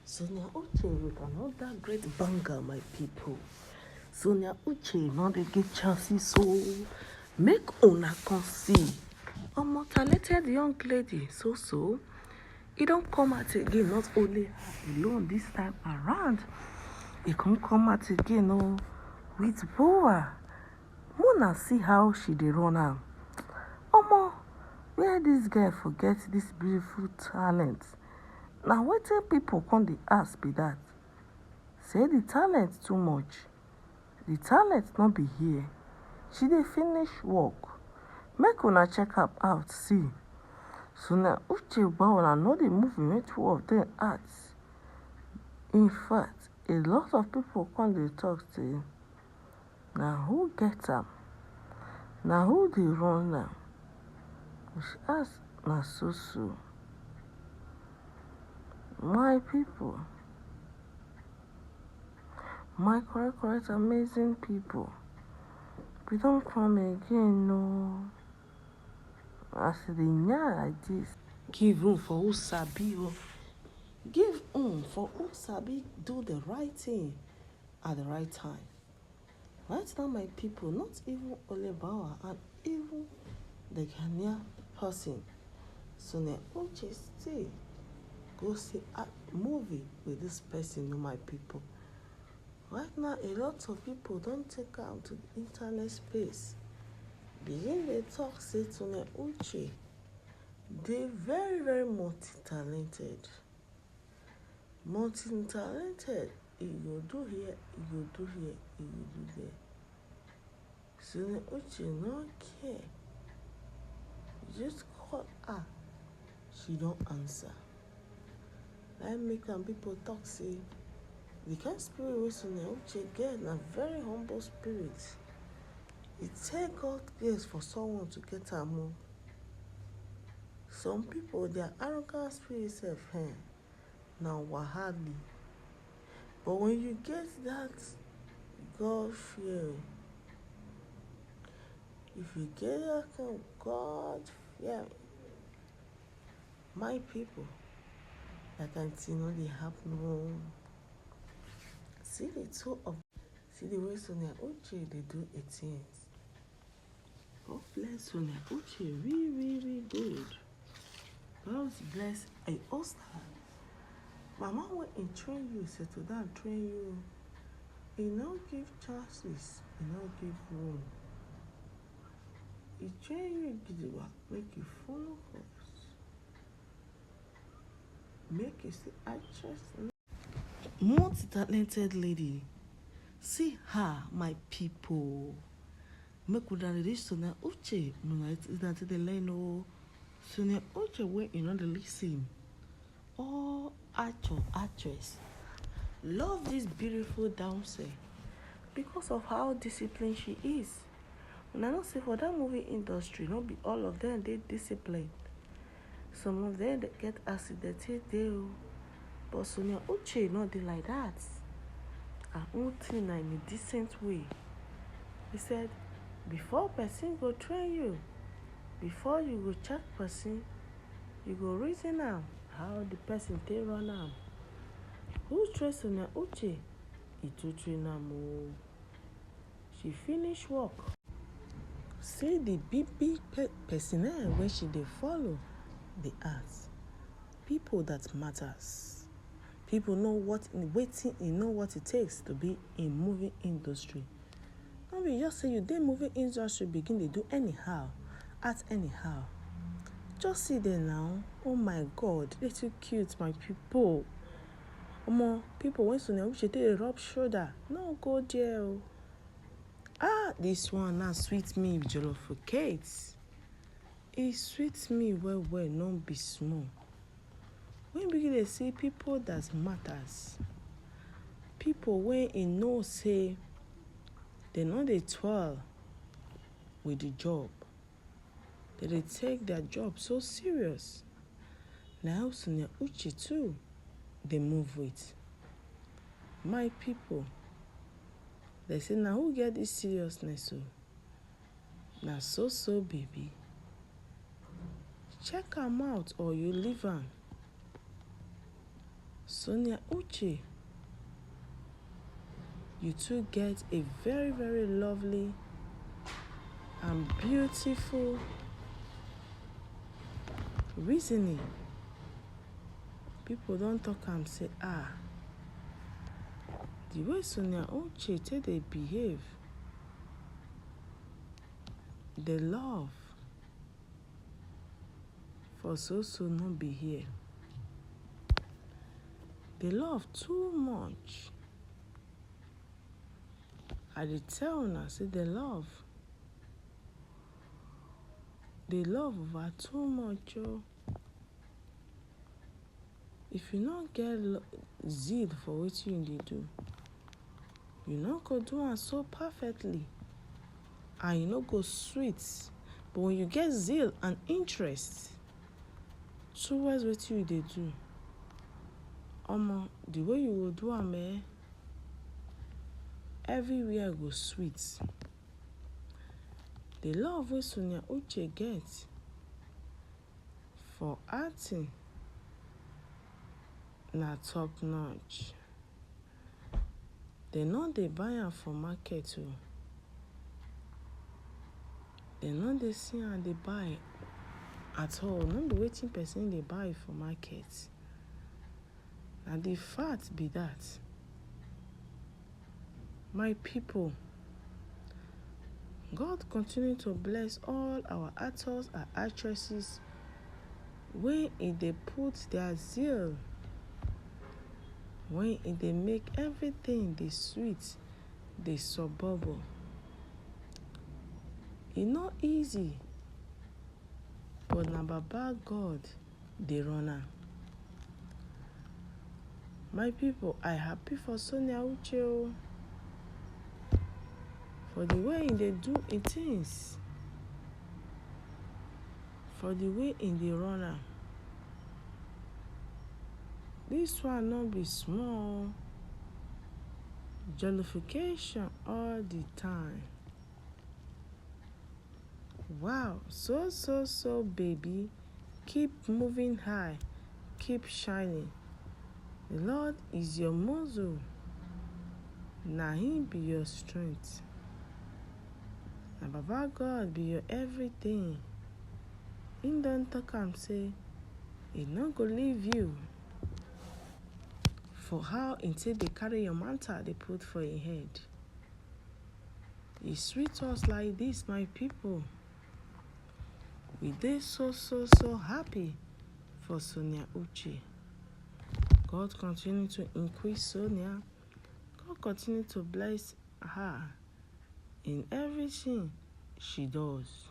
Sonia Uche with another great banger, my people. Sonia Uche, now they get chances, so make una can see. Talented young lady, so. It don't come out again, not only her alone this time around. It can come out again, with Boa. Mona see how she dey run am. Where this girl forget this beautiful talent? Now wetin people come dey ask be that? Say the talent too much. The talent not be here. She dey finish work. Make una check am out, see. Sonia Uche Bawala know the movie wey two of them act. In fact, a lot of people come dey talk say, na who get am? Na who dey run am? She ask, na so. My people, my correct, amazing people, we don't come again, no. As the yarn like this, give room for who sabi, give room for who sabi do the right thing at the right time. Right now, my people, not even Olebawa and even the Ghanaian person, Sonia Uche stay. Go see a movie with this person, my people. Right now, a lot of people don't take out to the internet space. Begin they talk, say Sonia Uche, they very multi-talented. Multi-talented, you go do here, you go do here, you go do there. Sonia Uche no care. You just call her, she don't answer. That make some people talk, say, the kind of spirit wey Sonia Uche get na very humble spirit. It take God grace for someone to get her more. Some people, their arrogant spirit self, now wahali. But when you get that God fear, if you get that kind of God fear, my people, that kind of thing no dey happen. See the way Sonia Uche they do it things. God bless Sonia Uche, really good. God bless a husband. Mama will train you, settle down, train you. He now give chances, he now give room. He train you, gidigba, make you follow us. Make you see actress. Multi-talented lady. See her, my people. Make we done this Sonia Uche. It's not the line. Sonia Uche went in on the listen. Oh, actress. Love this beautiful dancer because of how disciplined she is. And I don't say for that movie industry, not be all of them they disciplined. Some of them they get accidented deal. But Sonia Uche not they like that. Her own thing in a decent way. He said, before person go train you, before you go check person, you go reason am how the person take run am. Who train Sonia Uche? He to train am. She finish work. See the big personnel where she dey follow the arts. People that matters. People know what it takes to be in movie industry. Don't be just say you dey movie industry begin to do anyhow, act anyhow. Just see them now. Oh my God, they too cute, my people. People when Sonia Uche they rub shoulder, no go there. This one now sweet me jollof for cakes. It sweets me well, no be small. When begin they see people that matters, people when in know say they know they twirl with the job, that they take their job so serious. Now Sonia Uche too, they move with. My people, they say now who get this seriousness? Now so baby. Check them out or you leave them. Sonia Uche, you two get a very, very lovely and beautiful reasoning. People don't talk and say, the way Sonia Uche take they behave, the love for so not be here. They love too much. I dey tell una say they love over too much. If you not get zeal for what you dey do, you not go do am so perfectly, and you not go sweet. But when you get zeal and interest towards what you dey do, the way you will do am, everywhere go sweet. The love wey Sonia Uche get for acting na top notch. They no dey buy am for market o. They no dey see am dey buy at all. No be wetin person dey buy for market. Na the fact be that. My people, God continue to bless all our actors and actresses when they put their zeal, when they make everything dey sweet, dey suburban. E not easy, but na Baba God dey run am. My people, I happy for Sonia Uche for the way they do in things, for the way in the run am. This one not be small. Jollification all the time. Wow, so baby, keep moving high, keep shining. The Lord is your muzzle, na him be your strength. Na Baba God be your everything. Him don't talk am say he not go leave you for how him take dey carry your mantle they put for your head. He sweet us like this, my people. We dey so happy for Sonia Uche. God continue to increase Sonia. God continue to bless her in everything she does.